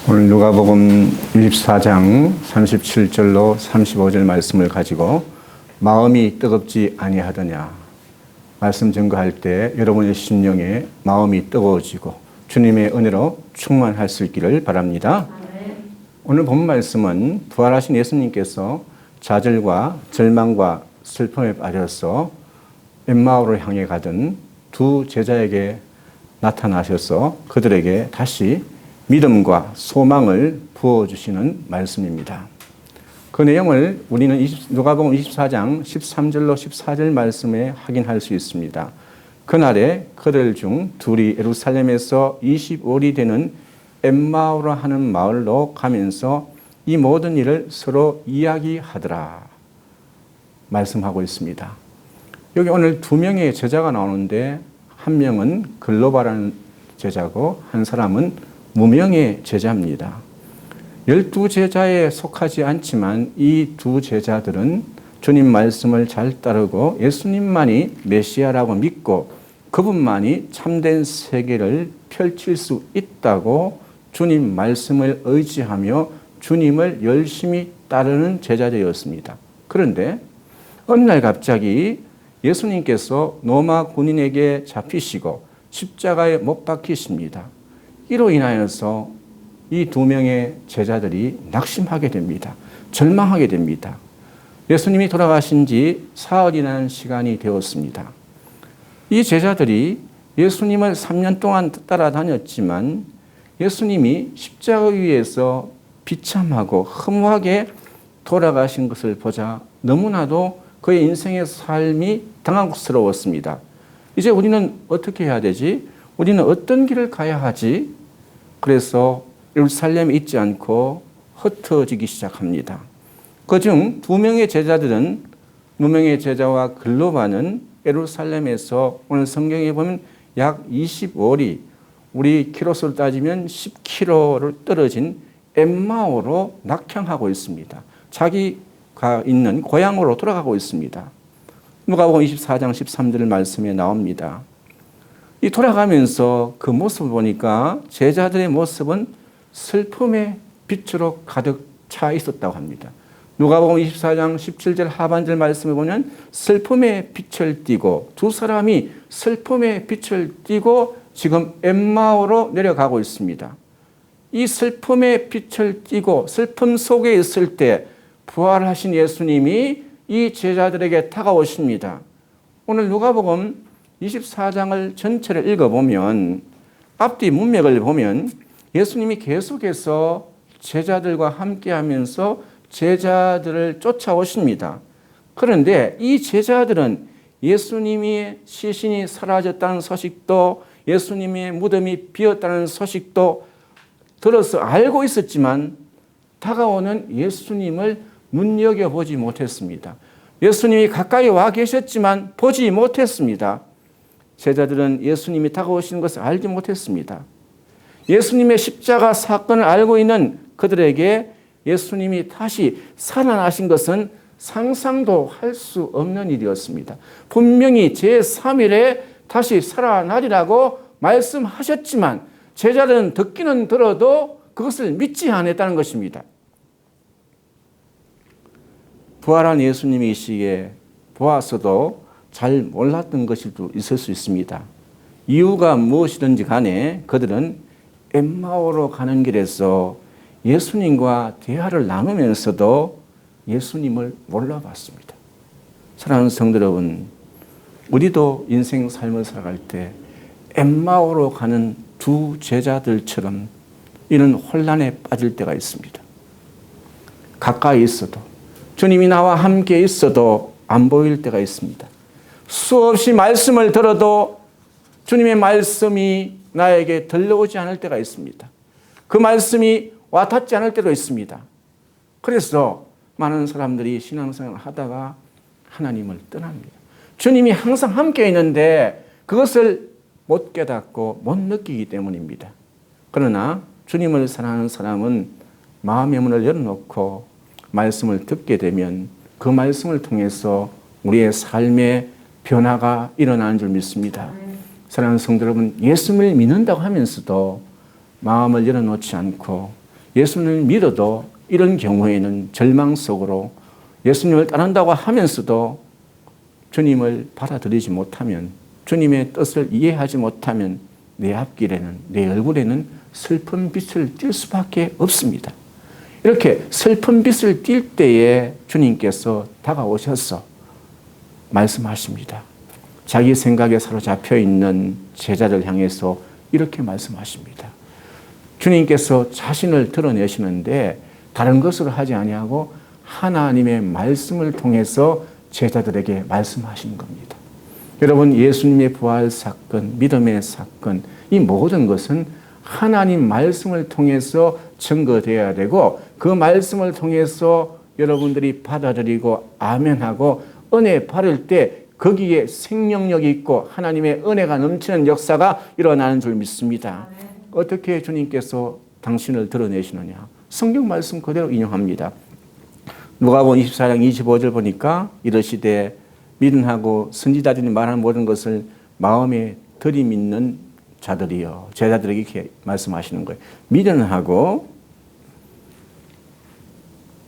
오늘 누가복음 24장 37절로 35절 말씀을 가지고 마음이 뜨겁지 아니하더냐 말씀 증거할 때 여러분의 심령에 마음이 뜨거워지고 주님의 은혜로 충만할 수 있기를 바랍니다. 오늘 본 말씀은 부활하신 예수님께서 좌절과 절망과 슬픔에 빠져서 엠마오를 향해 가던 두 제자에게 나타나셔서 그들에게 다시 믿음과 소망을 부어주시는 말씀입니다. 그 내용을 우리는 누가복음 24장 13절로 14절 말씀에 확인할 수 있습니다. 그날에 그들 중 둘이 예루살렘에서 25里되는 엠마오라 하는 마을로 가면서 이 모든 일을 서로 이야기하더라 말씀하고 있습니다. 여기 오늘 두 명의 제자가 나오는데 한 명은 글로바라는 제자고 한 사람은 무명의 제자입니다. 12제자에 속하지 않지만 이 두 제자들은 주님 말씀을 잘 따르고 예수님만이 메시아라고 믿고 그분만이 참된 세계를 펼칠 수 있다고 주님 말씀을 의지하며 주님을 열심히 따르는 제자들이었습니다. 그런데 어느 날 갑자기 예수님께서 로마 군인에게 잡히시고 십자가에 못 박히십니다. 이로 인하여서 이 두 명의 제자들이 낙심하게 됩니다. 절망하게 됩니다. 예수님이 돌아가신 지 사흘이라는 시간이 되었습니다. 이 제자들이 예수님을 3년 동안 따라다녔지만 예수님이 십자가 위에서 비참하고 허무하게 돌아가신 것을 보자 너무나도 그의 인생의 삶이 당황스러웠습니다. 이제 우리는 어떻게 해야 되지? 우리는 어떤 길을 가야 하지? 그래서 예루살렘에 있지 않고 흩어지기 시작합니다. 그중 두 명의 제자들은 무명의 제자와 글로바는 예루살렘에서 오늘 성경에 보면 약 25리, 우리 키로수로 따지면 10km를 떨어진 엠마오로 낙향하고 있습니다. 자기가 있는 고향으로 돌아가고 있습니다. 누가복음 24장 13절 말씀에 나옵니다. 이 돌아가면서 그 모습을 보니까 제자들의 모습은 슬픔의 빛으로 가득 차 있었다고 합니다. 누가복음 24장 17절 하반절 말씀을 보면 슬픔의 빛을 띠고 두 사람이 슬픔의 빛을 띠고 지금 엠마오로 내려가고 있습니다. 이 슬픔의 빛을 띠고 슬픔 속에 있을 때 부활하신 예수님이 이 제자들에게 다가오십니다. 오늘 누가복음 24장을 전체를 읽어보면 앞뒤 문맥을 보면 예수님이 계속해서 제자들과 함께하면서 제자들을 쫓아오십니다. 그런데 이 제자들은 예수님의 시신이 사라졌다는 소식도 예수님의 무덤이 비었다는 소식도 들어서 알고 있었지만 다가오는 예수님을 눈여겨보지 못했습니다. 예수님이 가까이 와 계셨지만 보지 못했습니다. 제자들은 예수님이 다가오시는 것을 알지 못했습니다. 예수님의 십자가 사건을 알고 있는 그들에게 예수님이 다시 살아나신 것은 상상도 할 수 없는 일이었습니다. 분명히 제3일에 다시 살아나리라고 말씀하셨지만 제자들은 듣기는 들어도 그것을 믿지 않았다는 것입니다. 부활한 예수님이 이 시기에 보았어도 잘 몰랐던 것일 수 있을 수 있습니다. 이유가 무엇이든지 간에 그들은 엠마오로 가는 길에서 예수님과 대화를 나누면서도 예수님을 몰라봤습니다. 사랑하는 성도 여러분, 우리도 인생 삶을 살아갈 때 엠마오로 가는 두 제자들처럼 이런 혼란에 빠질 때가 있습니다. 가까이 있어도 주님이 나와 함께 있어도 안 보일 때가 있습니다. 수없이 말씀을 들어도 주님의 말씀이 나에게 들려오지 않을 때가 있습니다. 그 말씀이 와닿지 않을 때도 있습니다. 그래서 많은 사람들이 신앙생활을 하다가 하나님을 떠납니다. 주님이 항상 함께 있는데 그것을 못 깨닫고 못 느끼기 때문입니다. 그러나 주님을 사랑하는 사람은 마음의 문을 열어놓고 말씀을 듣게 되면 그 말씀을 통해서 우리의 삶의 변화가 일어나는 줄 믿습니다. 사랑하는 성도 여러분, 예수님을 믿는다고 하면서도 마음을 열어놓지 않고 예수님을 믿어도 이런 경우에는 절망 속으로 예수님을 따른다고 하면서도 주님을 받아들이지 못하면, 주님의 뜻을 이해하지 못하면 내 앞길에는, 내 얼굴에는 슬픈 빛을 띌 수밖에 없습니다. 이렇게 슬픈 빛을 띌 때에 주님께서 다가오셔서 말씀하십니다. 자기 생각에 사로잡혀 있는 제자를 향해서 이렇게 말씀하십니다. 주님께서 자신을 드러내시는데 다른 것으로 하지 아니하고 하나님의 말씀을 통해서 제자들에게 말씀하시는 겁니다. 여러분, 예수님의 부활 사건, 믿음의 사건, 이 모든 것은 하나님 말씀을 통해서 증거되어야 되고, 그 말씀을 통해서 여러분들이 받아들이고 아멘하고 은혜 받을 때 거기에 생명력이 있고 하나님의 은혜가 넘치는 역사가 일어나는 줄 믿습니다. 어떻게 주님께서 당신을 드러내시느냐? 성경 말씀 그대로 인용합니다. 누가복음 24장 25절 보니까 이르시되 믿음하고 선지자들이 말하는 모든 것을 마음에 들이믿는 자들이여. 제자들에게 이렇게 말씀하시는 거예요. 믿음하고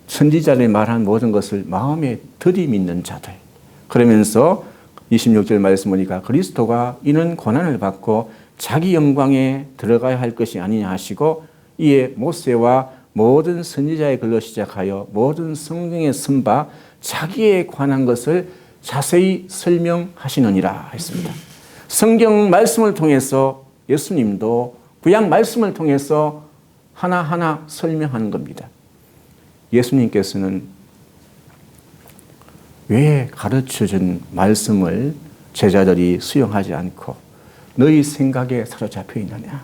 선지자들이 말하는 모든 것을 마음에 들이믿는 자들. 그러면서 26절 말씀 보니까 그리스도가 이는 고난을 받고 자기 영광에 들어가야 할 것이 아니냐 하시고 이에 모세와 모든 선지자의 글로 시작하여 모든 성경에 쓴 바 자기에 관한 것을 자세히 설명하시느니라 했습니다. 성경 말씀을 통해서 예수님도 구약 말씀을 통해서 하나하나 설명하는 겁니다. 예수님께서는 왜 가르쳐준 말씀을 제자들이 수용하지 않고 너희 생각에 사로잡혀 있느냐?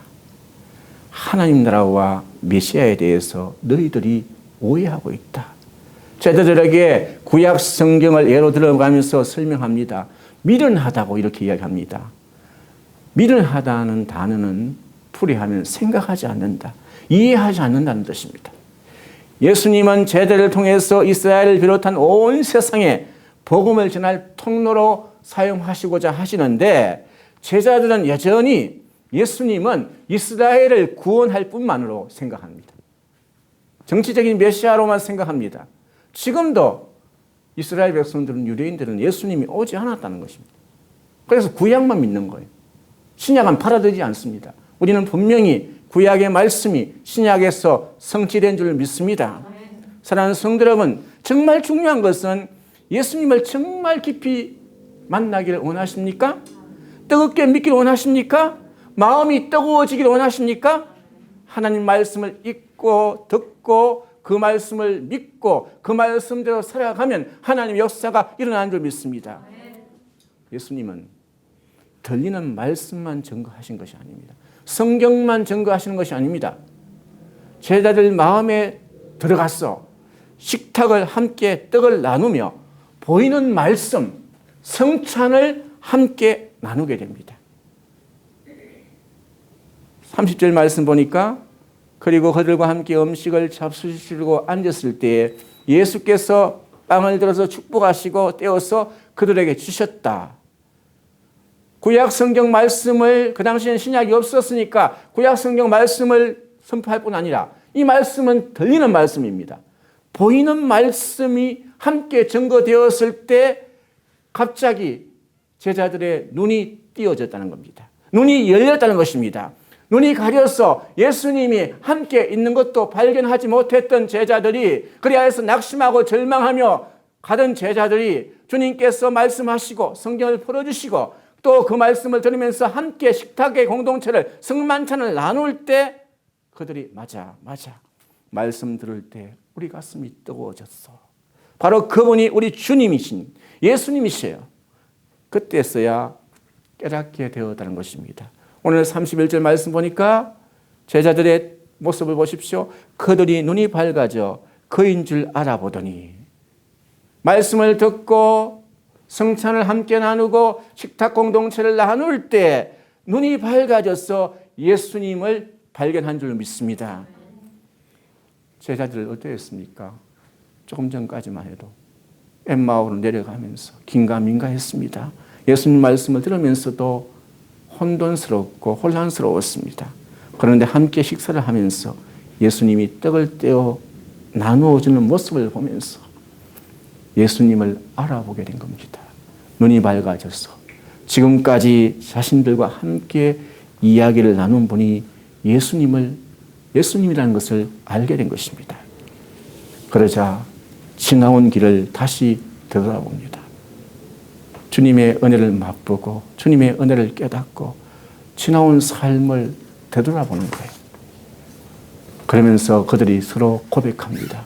하나님 나라와 메시아에 대해서 너희들이 오해하고 있다. 제자들에게 구약 성경을 예로 들어가면서 설명합니다. 미련하다고 이렇게 이야기합니다. 미련하다는 단어는 풀이하면 생각하지 않는다, 이해하지 않는다는 뜻입니다. 예수님은 제자를 통해서 이스라엘을 비롯한 온 세상에 복음을 전할 통로로 사용하시고자 하시는데 제자들은 여전히 예수님은 이스라엘을 구원할 뿐만으로 생각합니다. 정치적인 메시아로만 생각합니다. 지금도 이스라엘 백성들은, 유대인들은 예수님이 오지 않았다는 것입니다. 그래서 구약만 믿는 거예요. 신약은 받아들이지 않습니다. 우리는 분명히 구약의 말씀이 신약에서 성취된 줄 믿습니다. 사랑하는 성도 여러분, 정말 중요한 것은 예수님을 정말 깊이 만나기를 원하십니까? 뜨겁게 믿기를 원하십니까? 마음이 뜨거워지기를 원하십니까? 하나님 말씀을 읽고 듣고 그 말씀을 믿고 그 말씀대로 살아가면 하나님의 역사가 일어나는 줄 믿습니다. 예수님은 들리는 말씀만 증거하신 것이 아닙니다. 성경만 증거하시는 것이 아닙니다. 제자들 마음에 들어가서 식탁을 함께 떡을 나누며 보이는 말씀, 성찬을 함께 나누게 됩니다. 30절 말씀 보니까 그리고 그들과 함께 음식을 잡수시고 앉았을 때에 예수께서 빵을 들어서 축복하시고 떼어서 그들에게 주셨다. 구약 성경 말씀을, 그 당시에는 신약이 없었으니까 구약 성경 말씀을 선포할 뿐 아니라 이 말씀은 들리는 말씀입니다. 보이는 말씀이 함께 증거되었을 때 갑자기 제자들의 눈이 띄어졌다는 겁니다. 눈이 열렸다는 것입니다. 눈이 가려서 예수님이 함께 있는 것도 발견하지 못했던 제자들이, 그리하여서 낙심하고 절망하며 가던 제자들이 주님께서 말씀하시고 성경을 풀어주시고 또 그 말씀을 들으면서 함께 식탁의 공동체를, 성만찬을 나눌 때 그들이 맞아 말씀 들을 때 우리 가슴이 뜨거워졌어. 바로 그분이 우리 주님이신 예수님이세요. 그때서야 깨닫게 되었다는 것입니다. 오늘 31절 말씀 보니까 제자들의 모습을 보십시오. 그들이 눈이 밝아져 그인 줄 알아보더니, 말씀을 듣고 성찬을 함께 나누고 식탁 공동체를 나눌 때 눈이 밝아져서 예수님을 발견한 줄 믿습니다. 제자들 어떠했습니까? 조금 전까지만 해도 엠마오로 내려가면서 긴가민가했습니다. 예수님 말씀을 들으면서도 혼돈스럽고 혼란스러웠습니다. 그런데 함께 식사를 하면서 예수님이 떡을 떼어 나누어 주는 모습을 보면서 예수님을 알아보게 된 겁니다. 눈이 밝아져서 지금까지 자신들과 함께 이야기를 나눈 분이 예수님이라는 것을 알게 된 것입니다. 그러자 지나온 길을 다시 되돌아봅니다. 주님의 은혜를 맛보고 주님의 은혜를 깨닫고 지나온 삶을 되돌아보는 거예요. 그러면서 그들이 서로 고백합니다.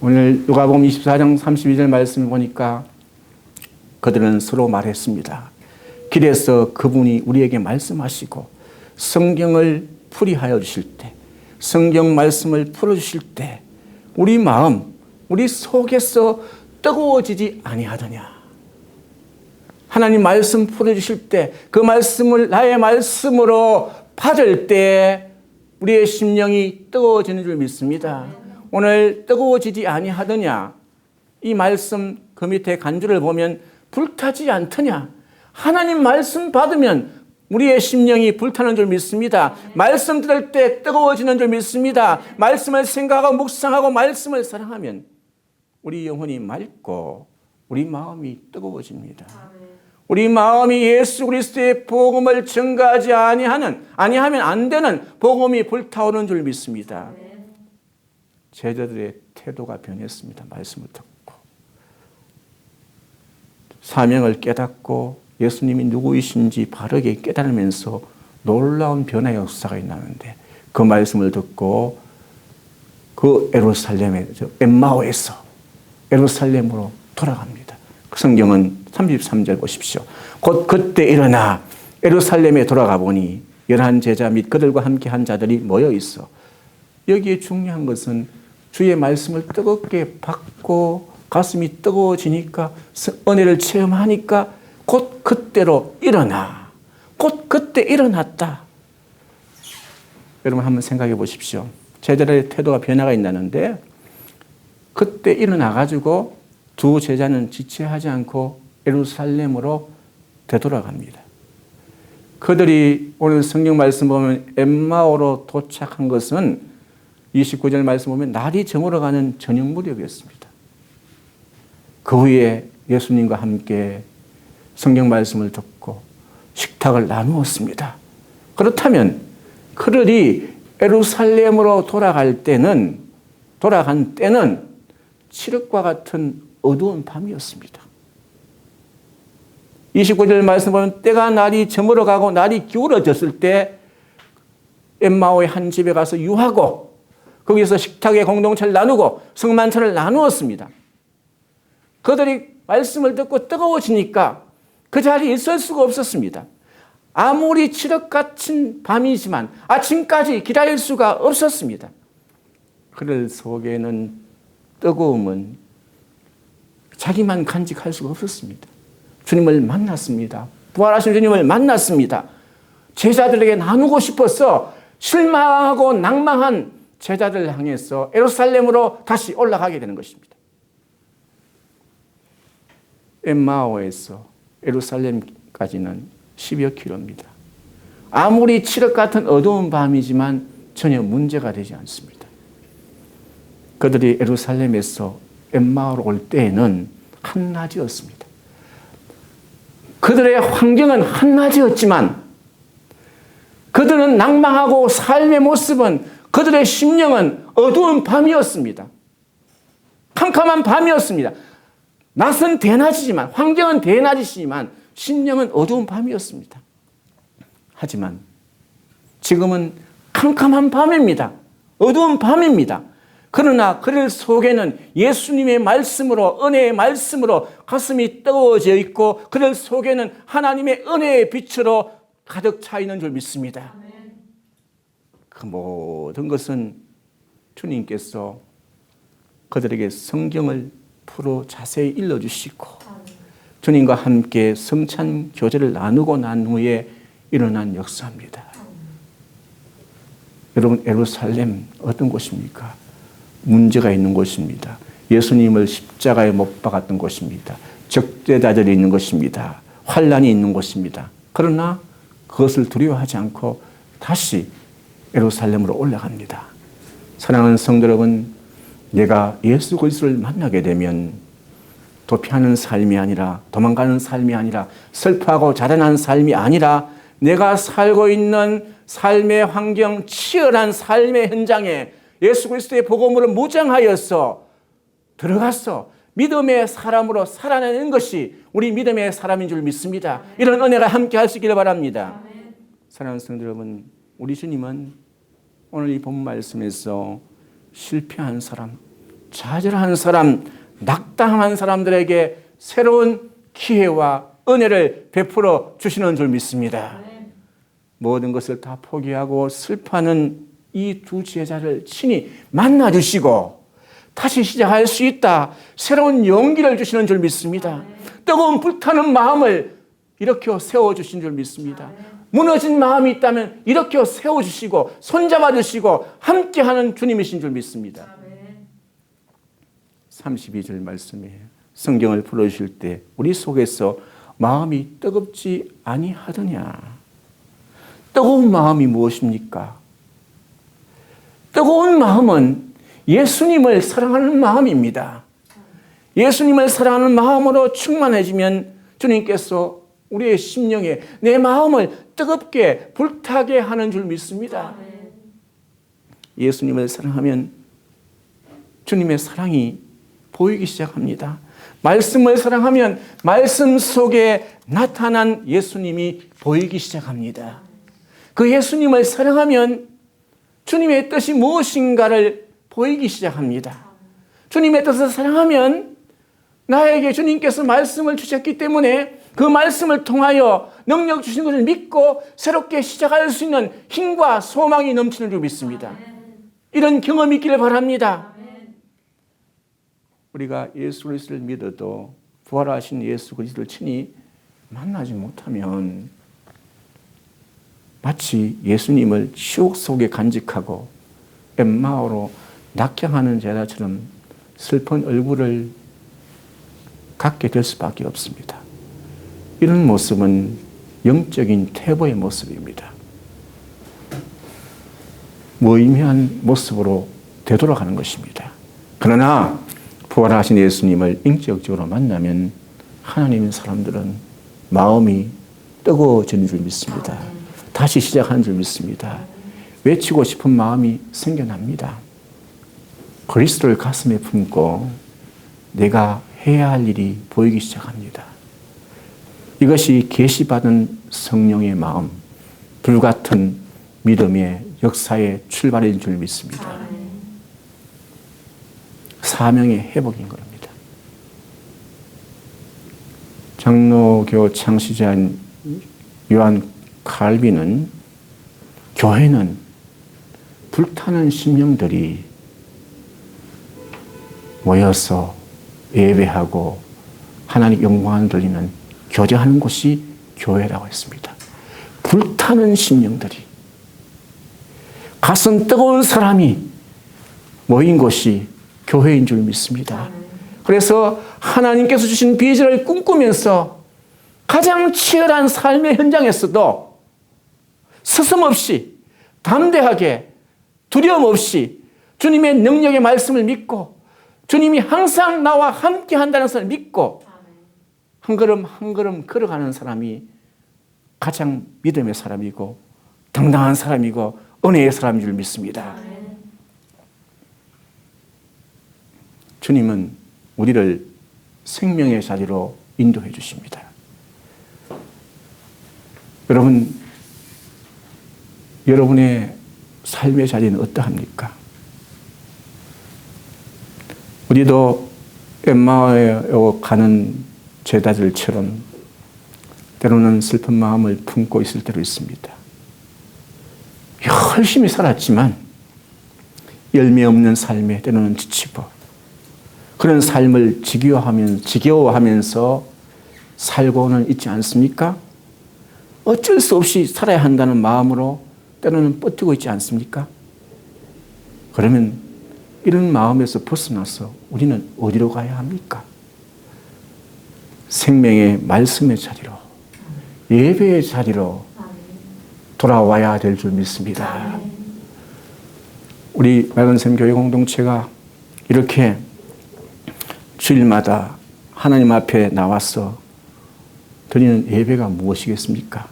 오늘 누가복음 24장 32절 말씀을 보니까 그들은 서로 말했습니다. 길에서 그분이 우리에게 말씀하시고 성경을 풀이하여 주실 때, 성경 말씀을 풀어주실 때 우리 마음, 우리 속에서 뜨거워지지 아니하더냐. 하나님 말씀 풀어주실 때 그 말씀을 나의 말씀으로 받을 때 우리의 심령이 뜨거워지는 줄 믿습니다. 오늘 뜨거워지지 아니하더냐. 이 말씀 그 밑에 간주를 보면 불타지 않더냐. 하나님 말씀 받으면 우리의 심령이 불타는 줄 믿습니다. 말씀 들을 때 뜨거워지는 줄 믿습니다. 말씀을 생각하고 묵상하고 말씀을 사랑하면 우리 영혼이 맑고 우리 마음이 뜨거워집니다. 우리 마음이 예수 그리스도의 복음을 증거하지 아니하면 안 되는 복음이 불타오르는 줄 믿습니다. 제자들의 태도가 변했습니다. 말씀을 듣고 사명을 깨닫고 예수님이 누구이신지 바르게 깨달으면서 놀라운 변화의 역사가 일어나는데 그 말씀을 듣고 그 엠마오에서 예루살렘으로 돌아갑니다. 그 성경은 33절 보십시오. 곧 그때 일어나 예루살렘에 돌아가 보니 11 제자 및 그들과 함께 한 자들이 모여 있어. 여기에 중요한 것은 주의 말씀을 뜨겁게 받고 가슴이 뜨거워지니까 은혜를 체험하니까 곧 그때로 일어나. 곧 그때 일어났다. 여러분 한번 생각해 보십시오. 제자들의 태도가 변화가 있다는데 그때 일어나가지고 두 제자는 지체하지 않고 예루살렘으로 되돌아갑니다. 그들이 오늘 성경 말씀 보면 엠마오로 도착한 것은 29절 말씀 보면 날이 저물어가는 저녁 무렵이었습니다. 그 후에 예수님과 함께 성경 말씀을 듣고 식탁을 나누었습니다. 그렇다면 그들이 예루살렘으로 돌아간 때는 칠흑과 같은 어두운 밤이었습니다. 29절 말씀 보면 때가 날이 저물어가고 날이 기울어졌을 때 엠마오의 한 집에 가서 유하고 거기서 식탁의 공동체를 나누고 성만찬을 나누었습니다. 그들이 말씀을 듣고 뜨거워지니까 그 자리에 있을 수가 없었습니다. 아무리 칠흑 같은 밤이지만 아침까지 기다릴 수가 없었습니다. 그들 속에는 뜨거움은 자기만 간직할 수가 없었습니다. 주님을 만났습니다. 부활하신 주님을 만났습니다. 제자들에게 나누고 싶어서 실망하고 낭망한 제자들을 향해서 예루살렘으로 다시 올라가게 되는 것입니다. 엠마오에서 예루살렘까지는 10여 킬로입니다. 아무리 칠흑 같은 어두운 밤이지만 전혀 문제가 되지 않습니다. 그들이 예루살렘에서 엠마오로 올 때에는 한낮이었습니다. 그들의 환경은 한낮이었지만 그들은 낭망하고 삶의 모습은 그들의 심령은 어두운 밤이었습니다. 캄캄한 밤이었습니다. 낯은 대낮이지만 환경은 대낮이지만 심령은 어두운 밤이었습니다. 하지만 지금은 캄캄한 밤입니다. 어두운 밤입니다. 그러나 그들 속에는 예수님의 말씀으로 은혜의 말씀으로 가슴이 뜨거워져 있고 그들 속에는 하나님의 은혜의 빛으로 가득 차 있는 줄 믿습니다. 그 모든 것은 주님께서 그들에게 성경을 풀어 자세히 일러주시고 주님과 함께 성찬 교제를 나누고 난 후에 일어난 역사입니다. 여러분 예루살렘 어떤 곳입니까? 문제가 있는 곳입니다. 예수님을 십자가에 못 박았던 곳입니다. 적대자들이 있는 곳입니다. 환란이 있는 곳입니다. 그러나 그것을 두려워하지 않고 다시 예루살렘으로 올라갑니다. 사랑하는 성도 여러분, 내가 예수 그리스도를 만나게 되면 도피하는 삶이 아니라, 도망가는 삶이 아니라, 슬퍼하고 자라나는 삶이 아니라, 내가 살고 있는 삶의 환경, 치열한 삶의 현장에 예수 그리스도의 복음으로 무장하여서 들어가서 믿음의 사람으로 살아내는 것이 우리 믿음의 사람인 줄 믿습니다. 이런 은혜가 함께 할 수 있기를 바랍니다. 사랑하는 성도 여러분, 우리 주님은 오늘 이 본 말씀에서 실패한 사람, 좌절한 사람, 낙담한 사람들에게 새로운 기회와 은혜를 베풀어 주시는 줄 믿습니다. 모든 것을 다 포기하고 슬퍼하는 이 두 제자를 친히 만나 주시고 다시 시작할 수 있다, 새로운 용기를 주시는 줄 믿습니다. 뜨거운 불타는 마음을 일으켜 세워주신 줄 믿습니다. 무너진 마음이 있다면 일으켜 세워주시고 손잡아 주시고 함께하는 주님이신 줄 믿습니다. 32절 말씀에 성경을 풀어주실 때 우리 속에서 마음이 뜨겁지 아니하더냐. 뜨거운 마음이 무엇입니까? 뜨거운 마음은 예수님을 사랑하는 마음입니다. 예수님을 사랑하는 마음으로 충만해지면 주님께서 우리의 심령에 내 마음을 뜨겁게 불타게 하는 줄 믿습니다. 예수님을 사랑하면 주님의 사랑이 보이기 시작합니다. 말씀을 사랑하면 말씀 속에 나타난 예수님이 보이기 시작합니다. 그 예수님을 사랑하면 주님의 뜻이 무엇인가를 보이기 시작합니다. 주님의 뜻을 사랑하면 나에게 주님께서 말씀을 주셨기 때문에 그 말씀을 통하여 능력 주신 것을 믿고 새롭게 시작할 수 있는 힘과 소망이 넘치는 줄 믿습니다. 이런 경험이 있기를 바랍니다. 우리가 예수 그리스도를 믿어도 부활하신 예수 그리스도를 친히 만나지 못하면 마치 예수님을 지옥 속에 간직하고 엠마오로 낙향하는 제자처럼 슬픈 얼굴을 갖게 될 수밖에 없습니다. 이런 모습은 영적인 퇴보의 모습입니다. 무의미한 모습으로 되돌아가는 것입니다. 그러나 부활하신 예수님을 인격적으로 만나면 하나님의 사람들은 마음이 뜨거워지는 줄 믿습니다. 다시 시작하는 줄 믿습니다. 외치고 싶은 마음이 생겨납니다. 그리스도를 가슴에 품고 내가 해야 할 일이 보이기 시작합니다. 이것이 계시받은 성령의 마음, 불같은 믿음의 역사의 출발인 줄 믿습니다. 사명의 회복인 겁니다. 장로교 창시자인 요한 칼빈은 교회는 불타는 심령들이 모여서 예배하고 하나님 영광을 돌리는 교제하는 곳이 교회라고 했습니다. 불타는 심령들이, 가슴 뜨거운 사람이 모인 곳이 교회인 줄 믿습니다. 그래서 하나님께서 주신 비전을 꿈꾸면서 가장 치열한 삶의 현장에서도 스스럼없이 담대하게 두려움 없이 주님의 능력의 말씀을 믿고 주님이 항상 나와 함께 한다는 것을 믿고 한 걸음 한 걸음 걸어가는 사람이 가장 믿음의 사람이고 당당한 사람이고 은혜의 사람인 줄 믿습니다. 주님은 우리를 생명의 자리로 인도해 주십니다. 여러분의 삶의 자리는 어떠합니까? 우리도 엠마오에 가는 제자들처럼 때로는 슬픈 마음을 품고 있을 때도 있습니다. 열심히 살았지만 열매 없는 삶에 때로는 지치고 그런 삶을 지겨워하면서 살고는 있지 않습니까? 어쩔 수 없이 살아야 한다는 마음으로 때로는 버티고 있지 않습니까? 그러면 이런 마음에서 벗어나서 우리는 어디로 가야 합니까? 생명의 말씀의 자리로, 예배의 자리로 돌아와야 될 줄 믿습니다. 우리 맑은샘 교회 공동체가 이렇게 주일마다 하나님 앞에 나와서 드리는 예배가 무엇이겠습니까?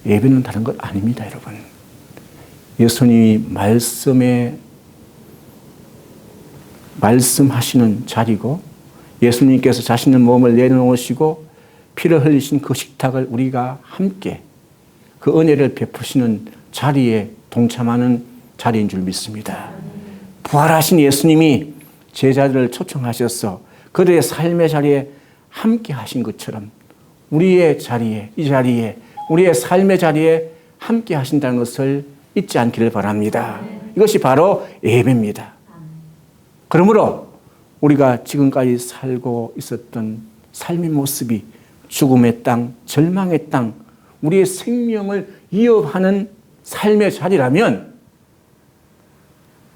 예배는 다른 것 아닙니다, 여러분. 예수님이 말씀하시는 자리고, 예수님께서 자신의 몸을 내놓으시고 피를 흘리신 그 식탁을 우리가 함께 그 은혜를 베푸시는 자리에 동참하는 자리인 줄 믿습니다. 부활하신 예수님이 제자들을 초청하셔서 그들의 삶의 자리에 함께 하신 것처럼 우리의 자리에, 이 자리에, 우리의 삶의 자리에 함께 하신다는 것을 잊지 않기를 바랍니다. 이것이 바로 예배입니다. 그러므로 우리가 지금까지 살고 있었던 삶의 모습이 죽음의 땅, 절망의 땅, 우리의 생명을 위협하는 삶의 자리라면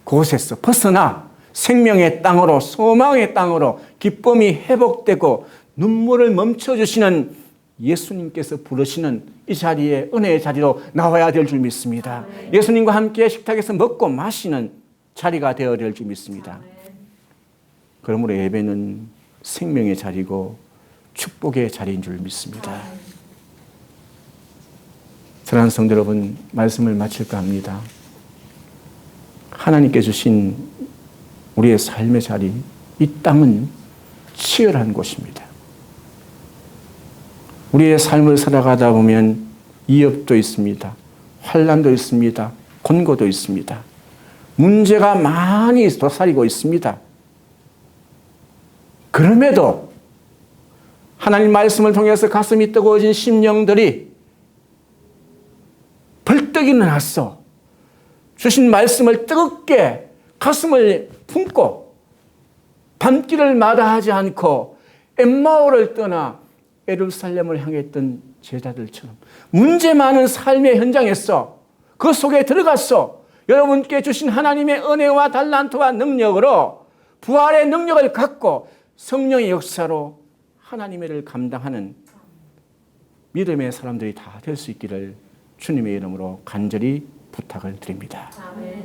그곳에서 벗어나 생명의 땅으로, 소망의 땅으로 기쁨이 회복되고 눈물을 멈춰주시는 예수님께서 부르시는 이 자리에, 은혜의 자리로 나와야 될 줄 믿습니다. 예수님과 함께 식탁에서 먹고 마시는 자리가 되어야 될 줄 믿습니다. 그러므로 예배는 생명의 자리고 축복의 자리인 줄 믿습니다. 사랑하는 성도 여러분, 말씀을 마칠까 합니다. 하나님께 주신 우리의 삶의 자리, 이 땅은 치열한 곳입니다. 우리의 삶을 살아가다 보면 위협도 있습니다. 환난도 있습니다. 곤고도 있습니다. 문제가 많이 도사리고 있습니다. 그럼에도 하나님 말씀을 통해서 가슴이 뜨거워진 심령들이 벌떡 일어났어. 주신 말씀을 뜨겁게 가슴을 품고 밤길을 마다하지 않고 엠마오를 떠나 예루살렘을 향했던 제자들처럼 문제 많은 삶의 현장에서 그 속에 들어갔어. 여러분께 주신 하나님의 은혜와 달란트와 능력으로 부활의 능력을 갖고 성령의 역사로 하나님의 일을 감당하는 믿음의 사람들이 다 될 수 있기를 주님의 이름으로 간절히 부탁을 드립니다. 아멘.